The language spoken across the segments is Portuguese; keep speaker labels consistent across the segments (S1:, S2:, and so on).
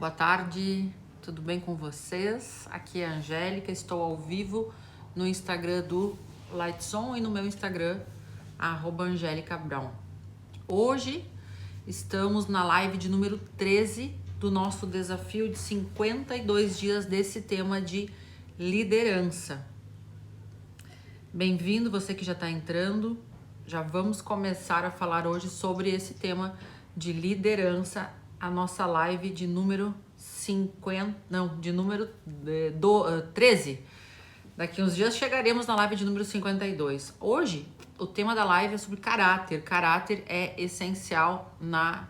S1: Boa tarde, tudo bem com vocês? Aqui é a Angélica, estou ao vivo no Instagram do Lightson e no meu Instagram, @AngélicaBrown. Hoje estamos na live de número 13 do nosso desafio de 52 dias desse tema de liderança. Bem-vindo, você que já está entrando. Já vamos começar a falar hoje sobre esse tema de liderança, a nossa live de número 13. Daqui uns dias chegaremos na live de número 52. Hoje, o tema da live é sobre caráter. Caráter é essencial na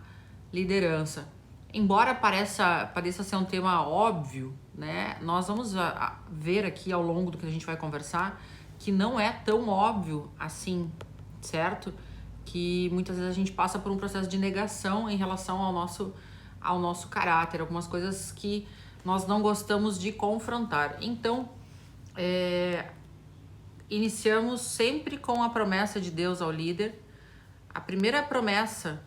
S1: liderança. Embora pareça ser um tema óbvio, né? Nós vamos ver aqui ao longo do que a gente vai conversar que não é tão óbvio assim, certo? Que muitas vezes a gente passa por um processo de negação em relação ao nosso caráter, algumas coisas que nós não gostamos de confrontar. Então, iniciamos sempre com a promessa de Deus ao líder. A primeira promessa,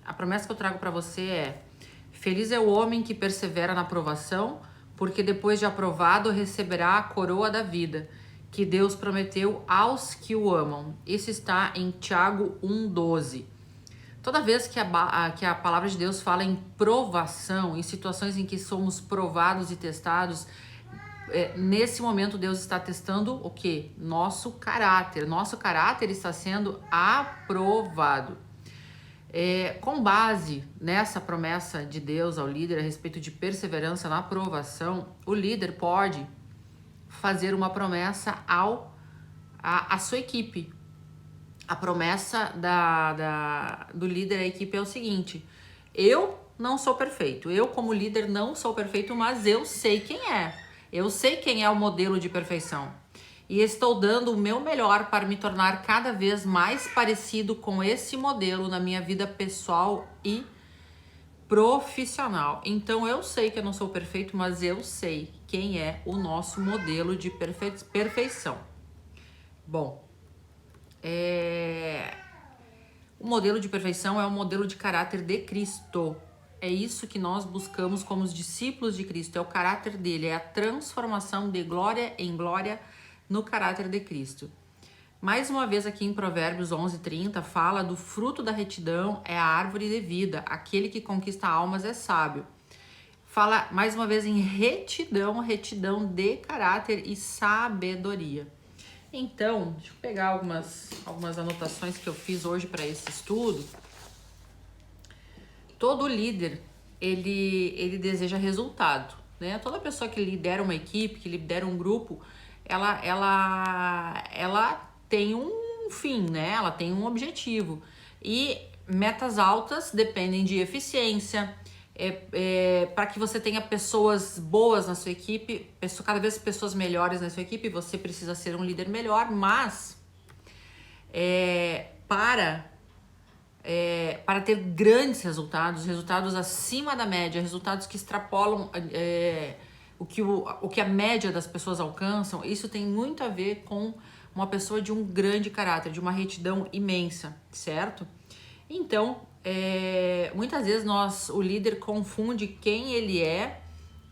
S1: a promessa que eu trago para você é: feliz é o homem que persevera na provação, porque depois de aprovado receberá a coroa da vida, que Deus prometeu aos que o amam. Isso está em Tiago 1,12. Toda vez que a palavra de Deus fala em provação, em situações em que somos provados e testados, nesse momento Deus está testando o quê? Nosso caráter. Nosso caráter está sendo aprovado. Com base nessa promessa de Deus ao líder a respeito de perseverança na provação, o líder pode fazer uma promessa à sua equipe. A promessa do líder à equipe é o seguinte: eu não sou perfeito, eu como líder não sou perfeito, mas eu sei quem é. Eu sei quem é o modelo de perfeição. E estou dando o meu melhor para me tornar cada vez mais parecido com esse modelo na minha vida pessoal e profissional. Então eu sei que eu não sou perfeito, mas eu sei quem é o nosso modelo de perfeição. Bom, o modelo de perfeição é o modelo de caráter de Cristo. É isso que nós buscamos como os discípulos de Cristo. É o caráter dele, é a transformação de glória em glória no caráter de Cristo. Mais uma vez aqui em Provérbios 11:30 fala do fruto da retidão é a árvore de vida. Aquele que conquista almas é sábio. Fala mais uma vez em retidão de caráter e sabedoria. Então, deixa eu pegar algumas anotações que eu fiz hoje para esse estudo. Todo líder, ele deseja resultado, né? Toda pessoa que lidera uma equipe, que lidera um grupo, ela tem um fim, né? Ela tem um objetivo. E metas altas dependem de eficiência, para que você tenha pessoas boas na sua equipe, cada vez pessoas melhores na sua equipe, você precisa ser um líder melhor, mas para ter grandes resultados acima da média, resultados que extrapolam o que a média das pessoas alcançam, isso tem muito a ver com uma pessoa de um grande caráter, de uma retidão imensa, certo? Então, muitas vezes o líder confunde quem ele é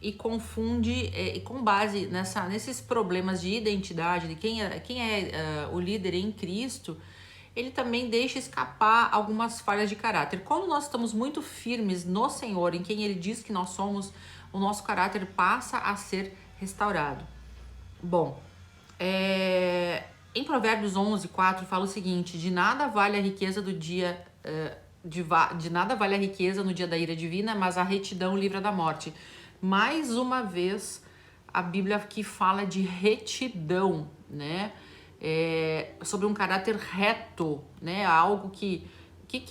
S1: e confunde, e com base nesses problemas de identidade, de quem é o líder em Cristo, ele também deixa escapar algumas falhas de caráter. Quando nós estamos muito firmes no Senhor, em quem Ele diz que nós somos, o nosso caráter passa a ser restaurado. Bom, em Provérbios 11:4 fala o seguinte: de nada vale a riqueza do dia, de nada vale a riqueza no dia da ira divina, mas a retidão livra da morte. Mais uma vez, a Bíblia aqui fala de retidão, né? Sobre um caráter reto, né? Algo que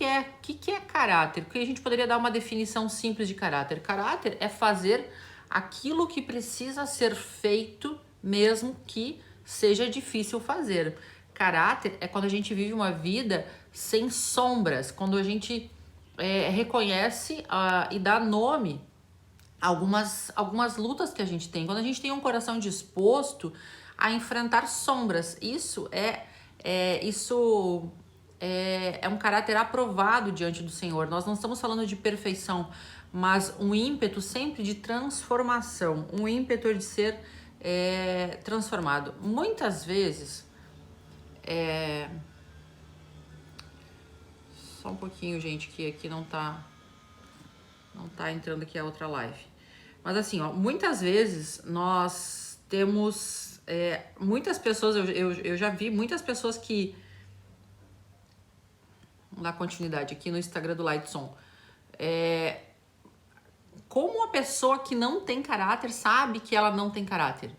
S1: é caráter? Porque a gente poderia dar uma definição simples de caráter. Caráter é fazer aquilo que precisa ser feito, mesmo que seja difícil fazer. Caráter é quando a gente vive uma vida sem sombras, quando a gente reconhece e dá nome a algumas lutas que a gente tem, quando a gente tem um coração disposto a enfrentar sombras. Isso é um caráter aprovado diante do Senhor. Nós não estamos falando de perfeição, mas um ímpeto sempre de transformação, um ímpeto de ser transformado. Muitas vezes, só um pouquinho, gente, que aqui não tá entrando aqui a outra live. Mas assim, ó, muitas vezes nós temos muitas pessoas, eu já vi muitas pessoas que... Vamos dar continuidade aqui no Instagram do Lightson. Como uma pessoa que não tem caráter sabe que ela não tem caráter?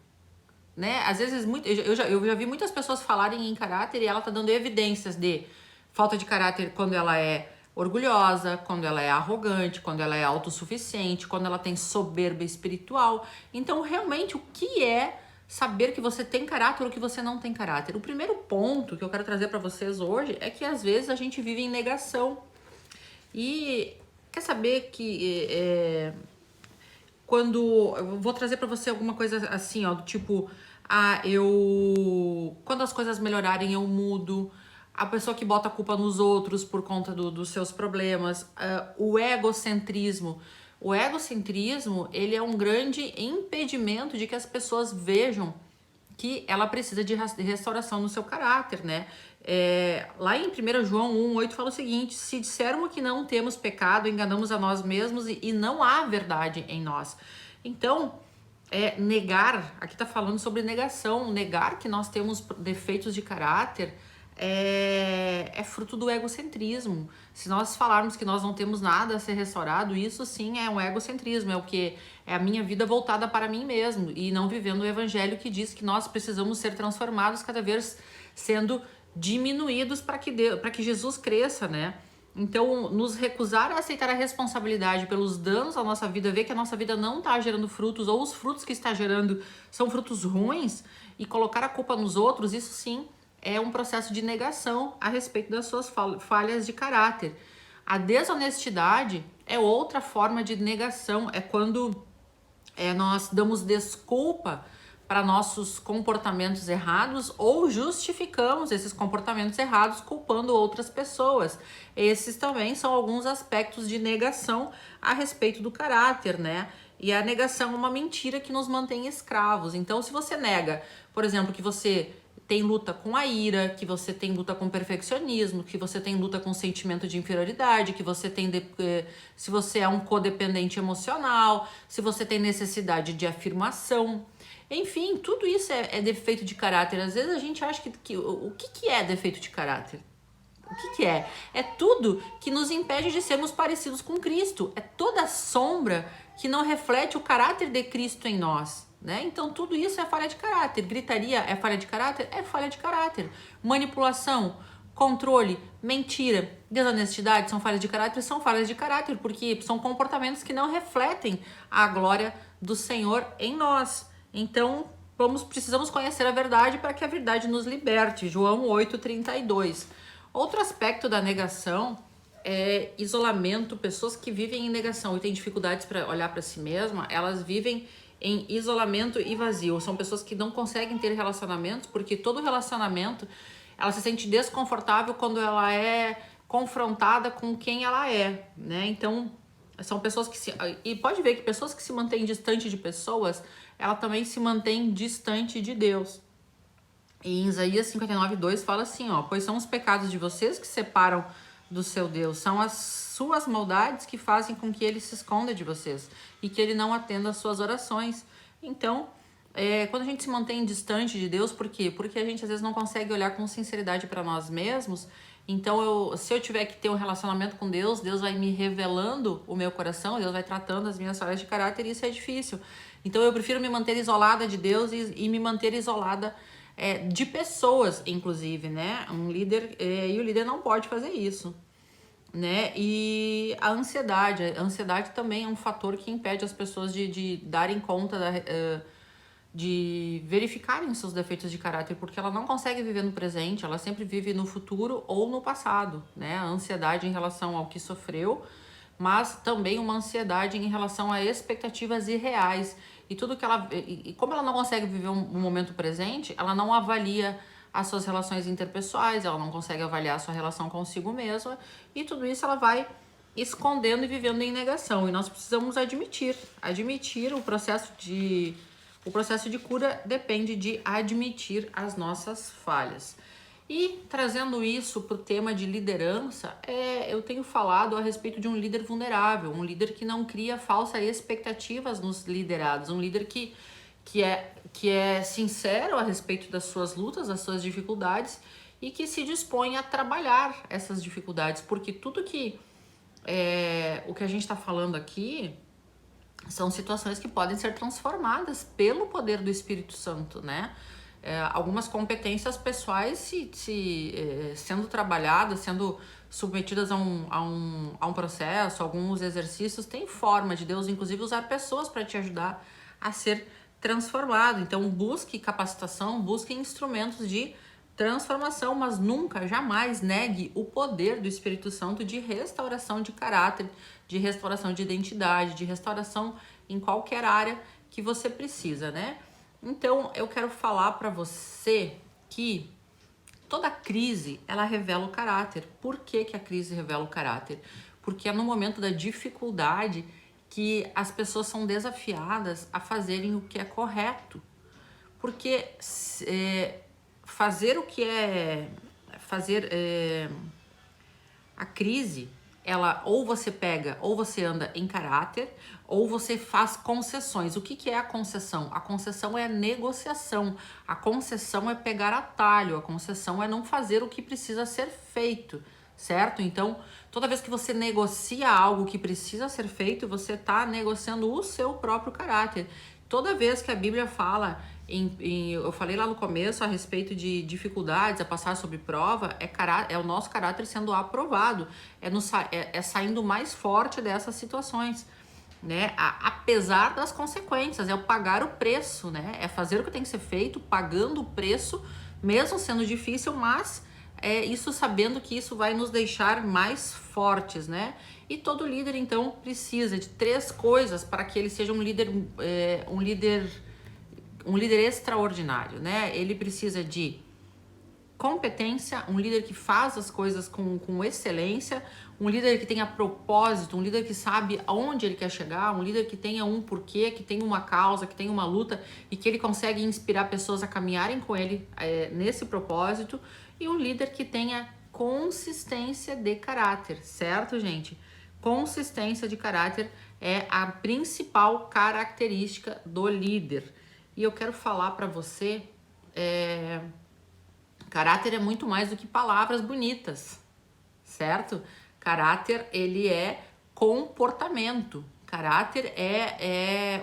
S1: Né? Às vezes, eu já vi muitas pessoas falarem em caráter e ela tá dando evidências de falta de caráter quando ela é orgulhosa, quando ela é arrogante, quando ela é autossuficiente, quando ela tem soberba espiritual. Então, realmente, o que é saber que você tem caráter ou que você não tem caráter? O primeiro ponto que eu quero trazer para vocês hoje é que às vezes a gente vive em negação. E quer saber que quando eu vou trazer para você alguma coisa assim, ó, do tipo, quando as coisas melhorarem eu mudo. A pessoa que bota a culpa nos outros por conta dos seus problemas, o egocentrismo. O egocentrismo, ele é um grande impedimento de que as pessoas vejam que ela precisa de restauração no seu caráter, né? Lá em 1 João 1,8 fala o seguinte: se dissermos que não temos pecado, enganamos a nós mesmos e não há verdade em nós. Então, negar, aqui tá falando sobre negação, negar que nós temos defeitos de caráter é fruto do egocentrismo. Se nós falarmos que nós não temos nada a ser restaurado, isso sim é um egocentrismo, é o que é a minha vida voltada para mim mesmo e não vivendo o evangelho que diz que nós precisamos ser transformados cada vez sendo diminuídos para que Jesus cresça, né? Então, nos recusar a aceitar a responsabilidade pelos danos à nossa vida, ver que a nossa vida não está gerando frutos ou os frutos que está gerando são frutos ruins e colocar a culpa nos outros, isso sim é um processo de negação a respeito das suas falhas de caráter. A desonestidade é outra forma de negação, é quando nós damos desculpa para nossos comportamentos errados ou justificamos esses comportamentos errados culpando outras pessoas. Esses também são alguns aspectos de negação a respeito do caráter, né? E a negação é uma mentira que nos mantém escravos. Então, se você nega, por exemplo, que você tem luta com a ira, que você tem luta com o perfeccionismo, que você tem luta com o sentimento de inferioridade, que você tem se você é um codependente emocional, se você tem necessidade de afirmação. Enfim, tudo isso é defeito de caráter. Às vezes a gente acha que o que é defeito de caráter? O que é? É tudo que nos impede de sermos parecidos com Cristo. É toda sombra que não reflete o caráter de Cristo em nós, né? Então tudo isso é falha de caráter. Gritaria é falha de caráter? É falha de caráter. Manipulação, controle, mentira, desonestidade são falhas de caráter? São falhas de caráter, porque são comportamentos que não refletem a glória do Senhor em nós. Então, precisamos conhecer a verdade para que a verdade nos liberte. João 8,32. Outro aspecto da negação é isolamento. Pessoas que vivem em negação e têm dificuldades para olhar para si mesma, elas vivem em isolamento e vazio. São pessoas que não conseguem ter relacionamentos, porque todo relacionamento, ela se sente desconfortável quando ela é confrontada com quem ela é, né? Então, são pessoas e pode ver que pessoas que se mantêm distante de pessoas, ela também se mantém distante de Deus. E em Isaías 59:2 fala assim, ó: pois são os pecados de vocês que separam do seu Deus, são as suas maldades que fazem com que ele se esconda de vocês e que ele não atenda às suas orações. Então, quando a gente se mantém distante de Deus, por quê? Porque a gente às vezes não consegue olhar com sinceridade para nós mesmos. Então, se eu tiver que ter um relacionamento com Deus, Deus vai me revelando o meu coração, Deus vai tratando as minhas falhas de caráter e isso é difícil. Então, eu prefiro me manter isolada de Deus e me manter isolada de pessoas, inclusive, né? Um líder, e o líder não pode fazer isso, né? E a ansiedade também é um fator que impede as pessoas de darem conta de verificarem os seus defeitos de caráter, porque ela não consegue viver no presente, ela sempre vive no futuro ou no passado, né? A ansiedade em relação ao que sofreu, mas também uma ansiedade em relação a expectativas irreais. E tudo que ela. E como ela não consegue viver um momento presente, ela não avalia as suas relações interpessoais, ela não consegue avaliar a sua relação consigo mesma, e tudo isso ela vai escondendo e vivendo em negação. E nós precisamos admitir o processo de cura depende de admitir as nossas falhas. E trazendo isso para o tema de liderança, eu tenho falado a respeito de um líder vulnerável, um líder que não cria falsas expectativas nos liderados, um líder que é sincero a respeito das suas lutas, das suas dificuldades e que se dispõe a trabalhar essas dificuldades, porque tudo que o que a gente está falando aqui são situações que podem ser transformadas pelo poder do Espírito Santo, né? Algumas competências pessoais sendo trabalhadas, sendo submetidas a um processo, alguns exercícios, tem forma de Deus, inclusive, usar pessoas para te ajudar a ser transformado. Então, busque capacitação, busque instrumentos de transformação, mas nunca, jamais negue o poder do Espírito Santo de restauração de caráter, de restauração de identidade, de restauração em qualquer área que você precisa, né? Então, eu quero falar para você que toda crise, ela revela o caráter. Por que que a crise revela o caráter? Porque é no momento da dificuldade que as pessoas são desafiadas a fazerem o que é correto. Porque fazer o que a crise, ela ou você pega, ou você anda em caráter, ou você faz concessões. O que é a concessão? A concessão é a negociação. A concessão é pegar atalho. A concessão é não fazer o que precisa ser feito, certo? Então, toda vez que você negocia algo que precisa ser feito, você está negociando o seu próprio caráter. Toda vez que a Bíblia fala, eu falei lá no começo a respeito de dificuldades, a passar sobre prova, é o nosso caráter sendo aprovado, é saindo mais forte dessas situações, né? Apesar das consequências, é o pagar o preço, né? É fazer o que tem que ser feito, pagando o preço, mesmo sendo difícil, mas isso sabendo que isso vai nos deixar mais fortes, né? E todo líder, então, precisa de 3 coisas para que ele seja um líder extraordinário, né? Ele precisa de competência, um líder que faz as coisas com excelência, um líder que tenha propósito, um líder que sabe aonde ele quer chegar, um líder que tenha um porquê, que tenha uma causa, que tenha uma luta e que ele consegue inspirar pessoas a caminharem com ele nesse propósito, e um líder que tenha consistência de caráter, certo, gente? Consistência de caráter é a principal característica do líder. E eu quero falar para você, caráter é muito mais do que palavras bonitas, certo? Caráter, ele é comportamento. Caráter é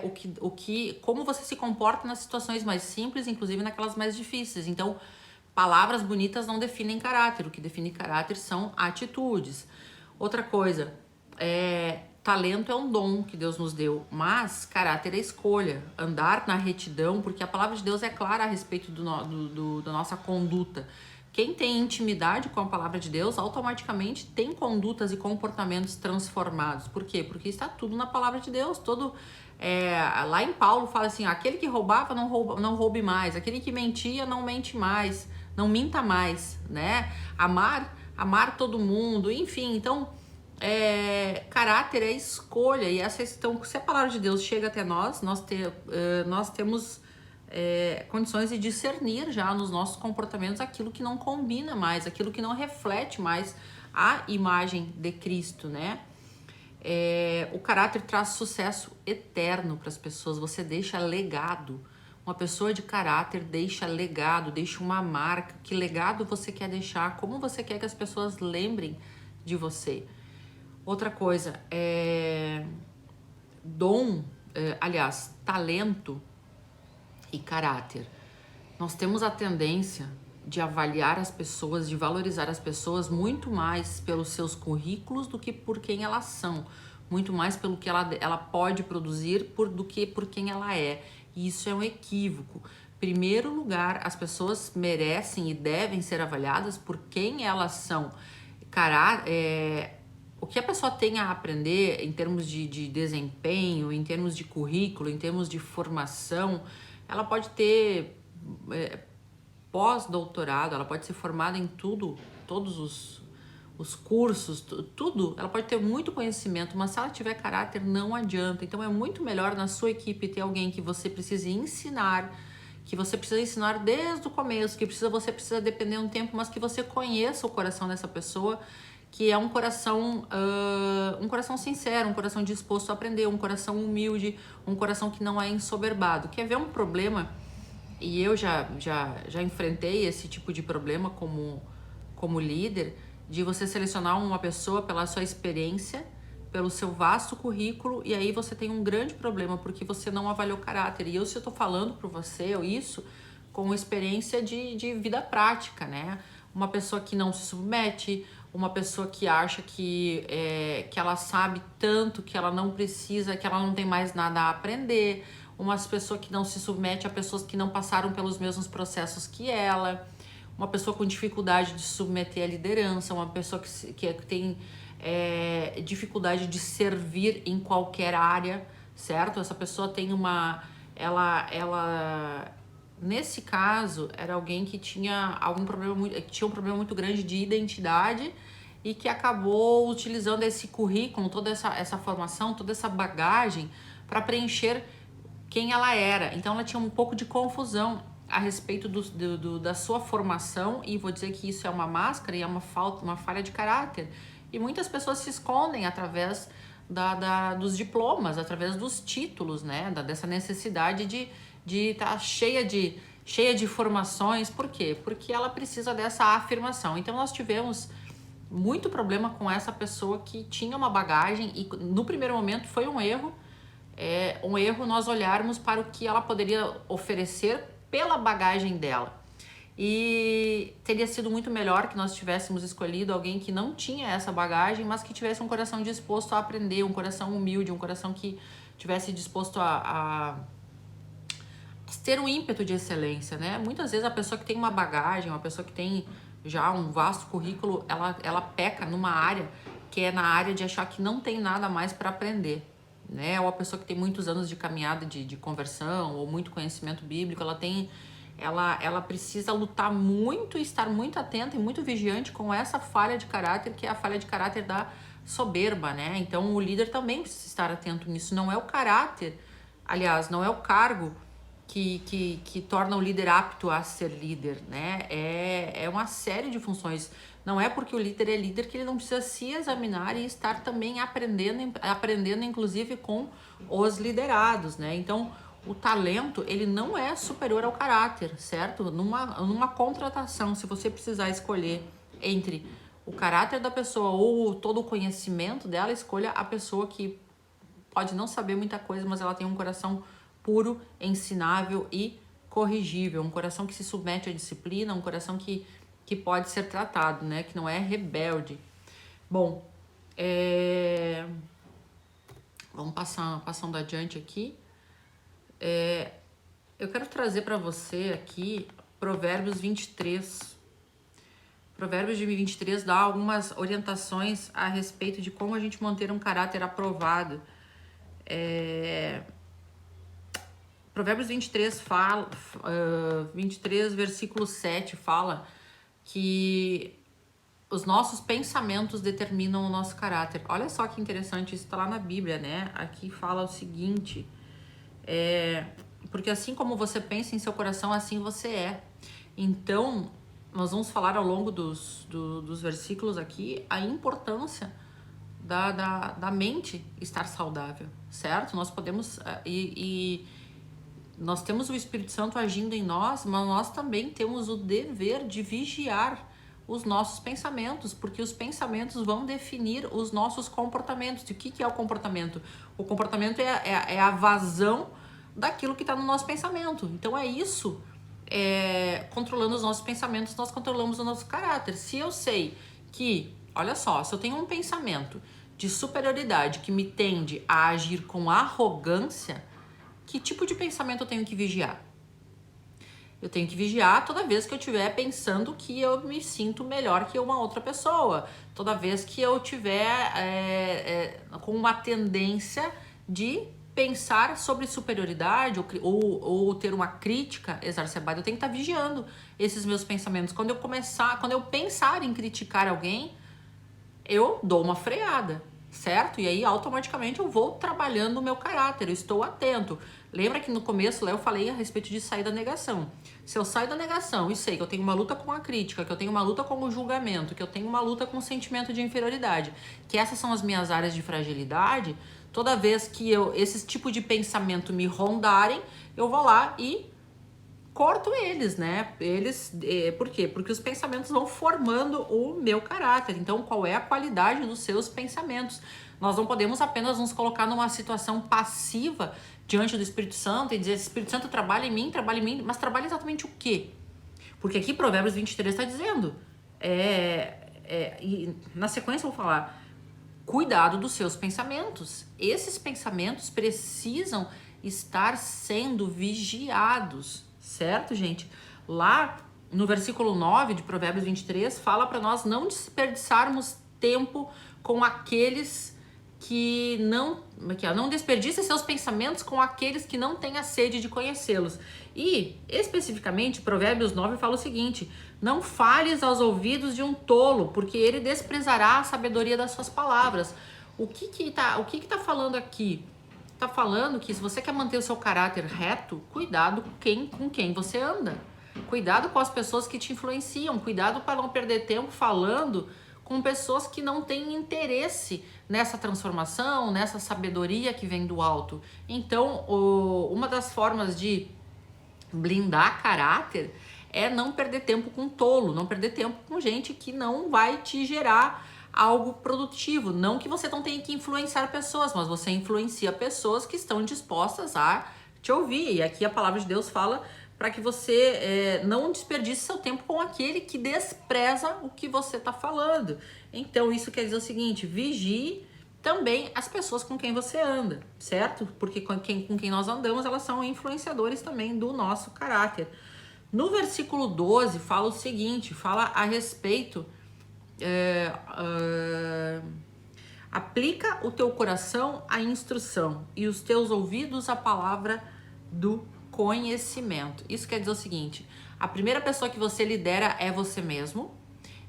S1: como você se comporta nas situações mais simples, inclusive naquelas mais difíceis. Então, palavras bonitas não definem caráter. O que define caráter são atitudes. Outra coisa, talento é um dom que Deus nos deu, mas caráter é escolha, andar na retidão, porque a palavra de Deus é clara a respeito da nossa conduta. Quem tem intimidade com a palavra de Deus, automaticamente tem condutas e comportamentos transformados. Por quê? Porque está tudo na palavra de Deus. Lá em Paulo fala assim, aquele que roubava não roube mais, aquele que mentia não mente mais, não minta mais, né? Amar todo mundo, enfim, então caráter é escolha, e então, se a palavra de Deus chega até nós temos condições de discernir já nos nossos comportamentos aquilo que não combina mais, aquilo que não reflete mais a imagem de Cristo, né? O caráter traz sucesso eterno para as pessoas, você deixa legado. Uma pessoa de caráter deixa legado, deixa uma marca. Que legado você quer deixar? Como você quer que as pessoas lembrem de você? Outra coisa, talento e caráter. Nós temos a tendência de avaliar as pessoas, de valorizar as pessoas muito mais pelos seus currículos do que por quem elas são. Muito mais pelo que ela pode produzir do que por quem ela é. E isso é um equívoco. Em primeiro lugar, as pessoas merecem e devem ser avaliadas por quem elas são. O que a pessoa tem a aprender em termos de desempenho, em termos de currículo, em termos de formação, ela pode ter pós-doutorado, ela pode ser formada em tudo, todos os cursos, tudo, ela pode ter muito conhecimento, mas se ela tiver caráter, não adianta. Então é muito melhor na sua equipe ter alguém que você precise ensinar, que você precisa ensinar desde o começo, que você precisa depender um tempo, mas que você conheça o coração dessa pessoa, que é um coração sincero, um coração disposto a aprender, um coração humilde, um coração que não é ensoberbado. Quer ver um problema? E eu já enfrentei esse tipo de problema como líder, de você selecionar uma pessoa pela sua experiência, pelo seu vasto currículo, e aí você tem um grande problema, porque você não avaliou caráter. E se eu tô falando para você isso com experiência de vida prática, né? Uma pessoa que não se submete, uma pessoa que acha que ela sabe tanto, que ela não precisa, que ela não tem mais nada a aprender, uma pessoa que não se submete a pessoas que não passaram pelos mesmos processos que ela, uma pessoa com dificuldade de submeter a liderança, uma pessoa que tem dificuldade de servir em qualquer área, certo? Essa pessoa tem nesse caso, era alguém que tinha um problema muito grande de identidade e que acabou utilizando esse currículo, toda essa formação, toda essa bagagem para preencher quem ela era. Então ela tinha um pouco de confusão a respeito da sua formação, e vou dizer que isso é uma máscara e é uma falha de caráter. E muitas pessoas se escondem através dos diplomas, através dos títulos, né? Dessa necessidade de estar cheia de formações. Por quê? Porque ela precisa dessa afirmação. Então nós tivemos muito problema com essa pessoa que tinha uma bagagem, e no primeiro momento foi um erro nós olharmos para o que ela poderia oferecer pela bagagem dela. E teria sido muito melhor que nós tivéssemos escolhido alguém que não tinha essa bagagem, mas que tivesse um coração disposto a aprender, um coração humilde, um coração que tivesse disposto a ter um ímpeto de excelência, né? Muitas vezes a pessoa que tem uma bagagem, uma pessoa que tem já um vasto currículo, ela peca numa área que é na área de achar que não tem nada mais para aprender, né? Ou a pessoa que tem muitos anos de caminhada de conversão ou muito conhecimento bíblico, ela precisa lutar muito e estar muito atenta e muito vigiante com essa falha de caráter, que é a falha de caráter da soberba, né? Então o líder também precisa estar atento nisso. Não é o caráter, aliás, não é o cargo que torna o líder apto a ser líder, né? É uma série de funções. Não é porque o líder é líder que ele não precisa se examinar e estar também aprendendo inclusive com os liderados, né? Então, o talento, ele não é superior ao caráter, certo? Numa contratação, se você precisar escolher entre o caráter da pessoa ou todo o conhecimento dela, escolha a pessoa que pode não saber muita coisa, mas ela tem um coração puro, ensinável e corrigível, um coração que se submete à disciplina, um coração que pode ser tratado, né? Que não é rebelde. Bom, vamos passando adiante aqui. Eu quero trazer para você aqui Provérbios 23. Provérbios de 23 dá algumas orientações a respeito de como a gente manter um caráter aprovado. Provérbios 23 23, versículo 7 fala que os nossos pensamentos determinam o nosso caráter. Olha só que interessante, isso está lá na Bíblia, né? Aqui fala o seguinte, porque assim como você pensa em seu coração, assim você é. Então, nós vamos falar ao longo dos versículos aqui a importância da mente estar saudável, certo? Nós podemos... Nós temos o Espírito Santo agindo em nós, mas nós também temos o dever de vigiar os nossos pensamentos, porque os pensamentos vão definir os nossos comportamentos. E o que é o comportamento? O comportamento é a vazão daquilo que está no nosso pensamento. Então é isso, controlando os nossos pensamentos, nós controlamos o nosso caráter. Se eu sei que, olha só, se eu tenho um pensamento de superioridade que me tende a agir com arrogância, que tipo de pensamento eu tenho que vigiar? Eu tenho que vigiar toda vez que eu estiver pensando que eu me sinto melhor que uma outra pessoa. Toda vez que eu tiver com uma tendência de pensar sobre superioridade ou ter uma crítica exacerbada, eu tenho que estar vigiando esses meus pensamentos. Quando eu pensar em criticar alguém, eu dou uma freada, certo? E aí automaticamente eu vou trabalhando o meu caráter, eu estou atento. Lembra que no começo lá eu falei a respeito de sair da negação. Se eu saio da negação e sei que eu tenho uma luta com a crítica, que eu tenho uma luta com o julgamento, que eu tenho uma luta com o sentimento de inferioridade, que essas são as minhas áreas de fragilidade, toda vez que esse tipo de pensamento me rondarem, eu vou lá e corto eles, né? Por quê? Porque os pensamentos vão formando o meu caráter. Então, qual é a qualidade dos seus pensamentos? Nós não podemos apenas nos colocar numa situação passiva diante do Espírito Santo e dizer: Espírito Santo, trabalha em mim, mas trabalha exatamente o quê? Porque aqui Provérbios 23 está dizendo, e na sequência eu vou falar, cuidado dos seus pensamentos. Esses pensamentos precisam estar sendo vigiados, certo, gente? Lá no versículo 9 de Provérbios 23, fala para nós não desperdiçarmos tempo com aqueles que não desperdice seus pensamentos com aqueles que não têm a sede de conhecê-los. E, especificamente, Provérbios 9 fala o seguinte: não fales aos ouvidos de um tolo, porque ele desprezará a sabedoria das suas palavras. O que tá falando aqui? Tá falando que se você quer manter o seu caráter reto, cuidado com quem você anda. Cuidado com as pessoas que te influenciam. Cuidado para não perder tempo falando com pessoas que não têm interesse nessa transformação, nessa sabedoria que vem do alto. Então, uma das formas de blindar caráter é não perder tempo com tolo, não perder tempo com gente que não vai te gerar algo produtivo. Não que você não tenha que influenciar pessoas, mas você influencia pessoas que estão dispostas a te ouvir. E aqui a palavra de Deus fala para que você não desperdice seu tempo com aquele que despreza o que você está falando. Então isso quer dizer o seguinte: vigie também as pessoas com quem você anda, certo? Porque com quem nós andamos, elas são influenciadores também do nosso caráter. No versículo 12 fala o seguinte, fala a respeito... aplica o teu coração à instrução e os teus ouvidos à palavra do conhecimento. Isso quer dizer o seguinte: a primeira pessoa que você lidera é você mesmo,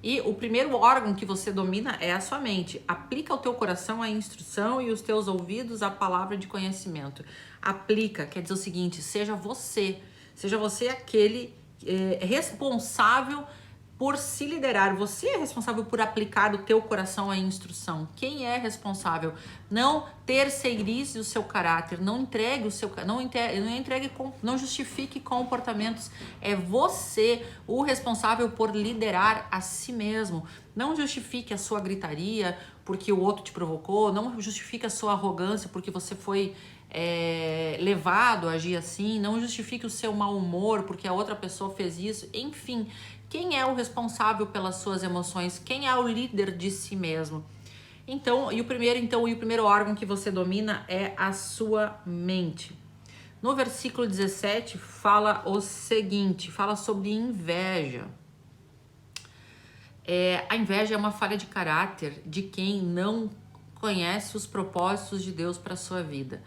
S1: e o primeiro órgão que você domina é a sua mente. Aplica o teu coração à instrução e os teus ouvidos à palavra de conhecimento. Aplica quer dizer o seguinte: seja você aquele responsável por se liderar. Você é responsável por aplicar o teu coração à instrução. Quem é responsável? Não terceirize o seu caráter, não entregue o seu, não justifique comportamentos. É você o responsável por liderar a si mesmo. Não justifique a sua gritaria porque o outro te provocou, não justifique a sua arrogância porque você foi levado a agir assim, não justifique o seu mau humor porque a outra pessoa fez isso. Enfim, quem é o responsável pelas suas emoções? Quem é o líder de si mesmo? Então, o primeiro órgão que você domina é a sua mente. No versículo 17 fala o seguinte, fala sobre inveja. A inveja é uma falha de caráter de quem não conhece os propósitos de Deus para a sua vida.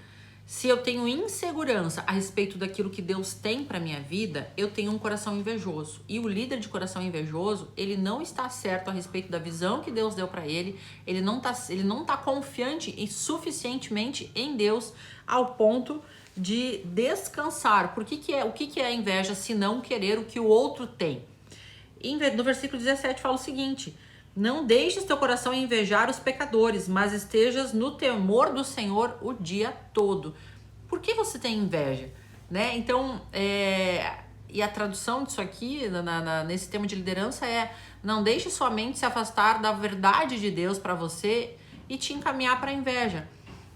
S1: Se eu tenho insegurança a respeito daquilo que Deus tem para minha vida, eu tenho um coração invejoso. E o líder de coração invejoso, ele não está certo a respeito da visão que Deus deu para ele. Ele não tá confiante e suficientemente em Deus ao ponto de descansar. O que é a inveja se não querer o que o outro tem? No versículo 17 fala o seguinte: não deixes teu coração invejar os pecadores, mas estejas no temor do Senhor o dia todo. Por que você tem inveja? Né? Então, e a tradução disso aqui, nesse tema de liderança, é: não deixe sua mente se afastar da verdade de Deus para você e te encaminhar para a inveja.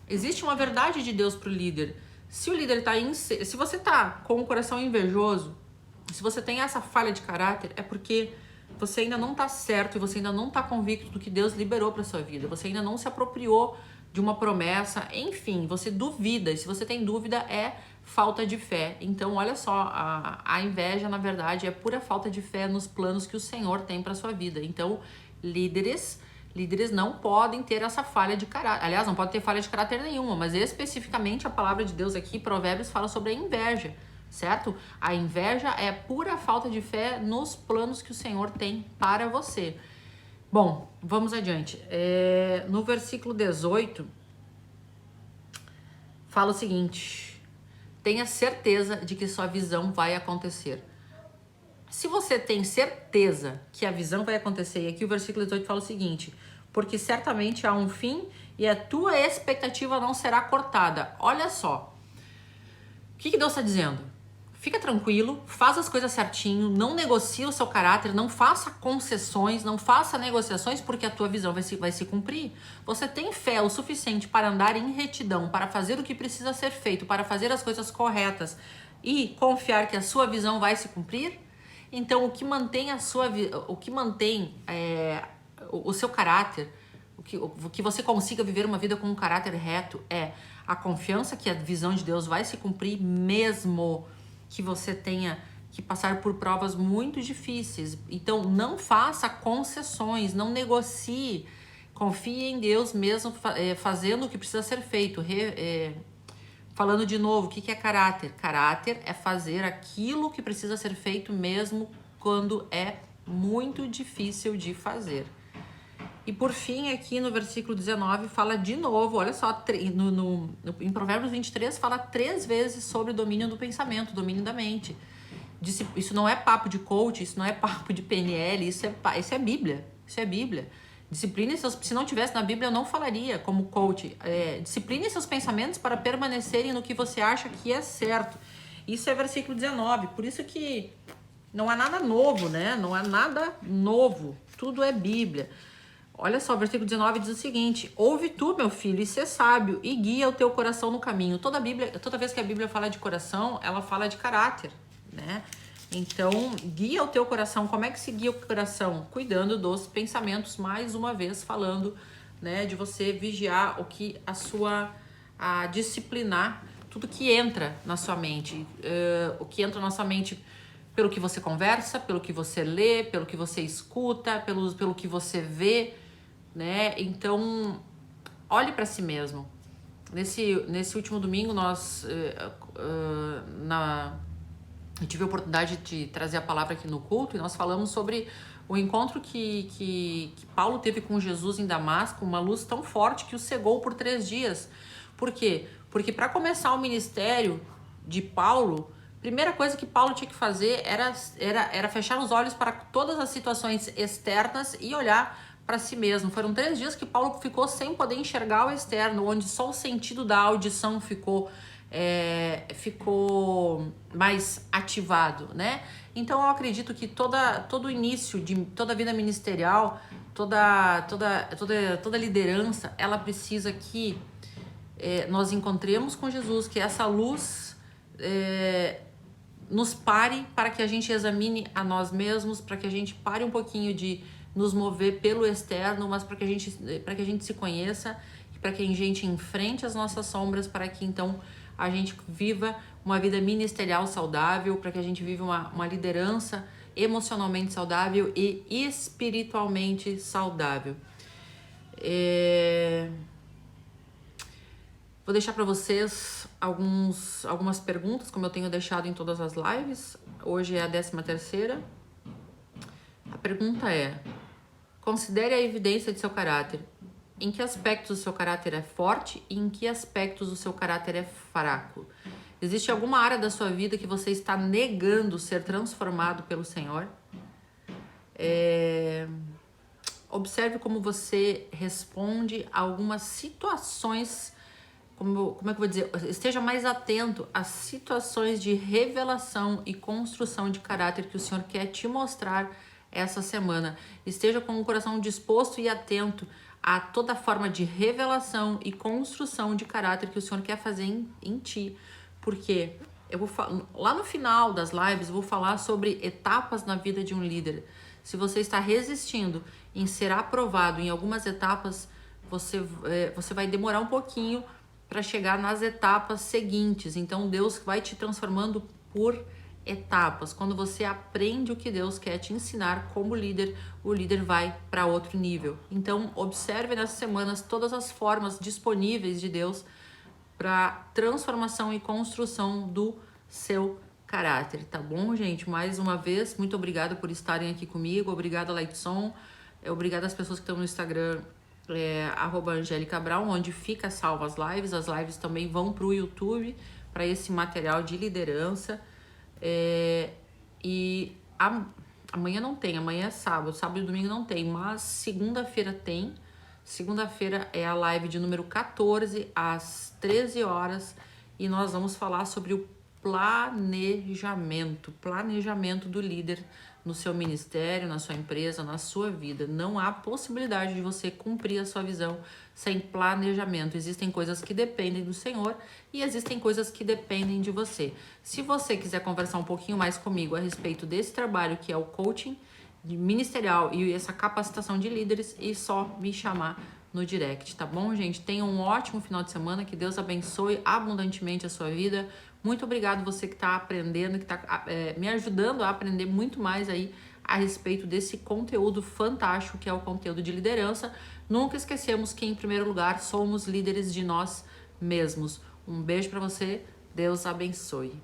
S1: Existe uma verdade de Deus para o líder. Se o líder se você está com o coração invejoso, se você tem essa falha de caráter, é porque você ainda não está certo e você ainda não está convicto do que Deus liberou para sua vida. Você ainda não se apropriou de uma promessa. Enfim, você duvida. E se você tem dúvida, é falta de fé. Então, olha só, a inveja, na verdade, é pura falta de fé nos planos que o Senhor tem para sua vida. Então, líderes Líderes não podem ter essa falha de caráter. Aliás, não pode ter falha de caráter nenhuma, mas especificamente a palavra de Deus aqui, Provérbios, fala sobre a inveja, certo? A inveja é pura falta de fé nos planos que o Senhor tem para você. Bom, vamos adiante. No versículo 18, fala o seguinte: tenha certeza de que sua visão vai acontecer. Se você tem certeza que a visão vai acontecer, e aqui o versículo 18 fala o seguinte: porque certamente há um fim e a tua expectativa não será cortada. Olha só, o que Deus está dizendo? Fica tranquilo, faz as coisas certinho, não negocie o seu caráter, não faça concessões, não faça negociações, porque a tua visão vai se cumprir. Você tem fé o suficiente para andar em retidão, para fazer o que precisa ser feito, para fazer as coisas corretas e confiar que a sua visão vai se cumprir? Então, o que mantém o seu caráter, o que você consiga viver uma vida com um caráter reto é a confiança que a visão de Deus vai se cumprir, mesmo que você tenha que passar por provas muito difíceis. Então, não faça concessões, não negocie, confie em Deus mesmo fazendo o que precisa ser feito. Falando de novo, o que é caráter? Caráter é fazer aquilo que precisa ser feito mesmo quando é muito difícil de fazer. E por fim, aqui no versículo 19, fala de novo, olha só, em Provérbios 23, fala 3 vezes sobre o domínio do pensamento, domínio da mente. Isso não é papo de coach, isso não é papo de PNL, isso é Bíblia, isso é Bíblia. Discipline seus, se não tivesse na Bíblia, eu não falaria como coach. Discipline seus pensamentos para permanecerem no que você acha que é certo. Isso é versículo 19, por isso que não há nada novo, né? Não há nada novo, tudo é Bíblia. Olha só, o versículo 19 diz o seguinte: ouve tu, meu filho, e ser sábio, e guia o teu coração no caminho. Toda vez que a Bíblia fala de coração, ela fala de caráter, né? Então, guia o teu coração. Como é que se guia o coração? Cuidando dos pensamentos, mais uma vez falando, né, de você vigiar a disciplinar tudo que entra na sua mente. O que entra na sua mente pelo que você conversa, pelo que você lê, pelo que você escuta, pelo que você vê, né? Então, olhe para si mesmo. Nesse último domingo, eu tive a oportunidade de trazer a palavra aqui no culto e nós falamos sobre o encontro que Paulo teve com Jesus em Damasco, uma luz tão forte que o cegou por 3 dias. Por quê? Porque para começar o ministério de Paulo, a primeira coisa que Paulo tinha que fazer era fechar os olhos para todas as situações externas e olhar para si mesmo. Foram 3 dias que Paulo ficou sem poder enxergar o externo, onde só o sentido da audição ficou mais ativado, né? Então eu acredito que todo o início de toda a vida ministerial, toda liderança, ela precisa que nós encontremos com Jesus, que essa luz nos pare para que a gente examine a nós mesmos, para que a gente pare um pouquinho de nos mover pelo externo, mas para que a gente se conheça, para que a gente enfrente as nossas sombras, para que então a gente viva uma vida ministerial saudável, para que a gente viva uma liderança emocionalmente saudável e espiritualmente saudável. Vou deixar para vocês algumas perguntas, como eu tenho deixado em todas as lives. Hoje é a 13ª. A pergunta é: considere a evidência de seu caráter. Em que aspectos o seu caráter é forte e em que aspectos o seu caráter é fraco? Existe alguma área da sua vida que você está negando ser transformado pelo Senhor? Observe como você responde a algumas situações, como é que eu vou dizer? Esteja mais atento às situações de revelação e construção de caráter que o Senhor quer te mostrar essa semana. Esteja com o coração disposto e atento a toda forma de revelação e construção de caráter que o Senhor quer fazer em ti. Porque lá no final das lives eu vou falar sobre etapas na vida de um líder. Se você está resistindo em ser aprovado em algumas etapas, você vai demorar um pouquinho para chegar nas etapas seguintes. Então Deus vai te transformando por etapas. Quando você aprende o que Deus quer te ensinar como líder, o líder vai para outro nível. Então, observe nessas semanas todas as formas disponíveis de Deus para transformação e construção do seu caráter, tá bom, gente? Mais uma vez, muito obrigada por estarem aqui comigo. Obrigada, Lightson. Obrigada às pessoas que estão no Instagram, @AngelicaBrown, onde fica salvo as lives. As lives também vão para o YouTube, para esse material de liderança. Amanhã não tem, amanhã é sábado e domingo não tem, mas segunda-feira tem. Segunda-feira é a live de número 14, às 13 horas, e nós vamos falar sobre o planejamento do líder no seu ministério, na sua empresa, na sua vida. Não há possibilidade de você cumprir a sua visão sem planejamento. Existem coisas que dependem do Senhor e existem coisas que dependem de você. Se você quiser conversar um pouquinho mais comigo a respeito desse trabalho que é o coaching ministerial e essa capacitação de líderes, é só me chamar no direct, tá bom, gente? Tenha um ótimo final de semana, que Deus abençoe abundantemente a sua vida. Muito obrigado você que está aprendendo, que está me ajudando a aprender muito mais aí a respeito desse conteúdo fantástico que é o conteúdo de liderança. Nunca esquecemos que, em primeiro lugar, somos líderes de nós mesmos. Um beijo para você, Deus abençoe.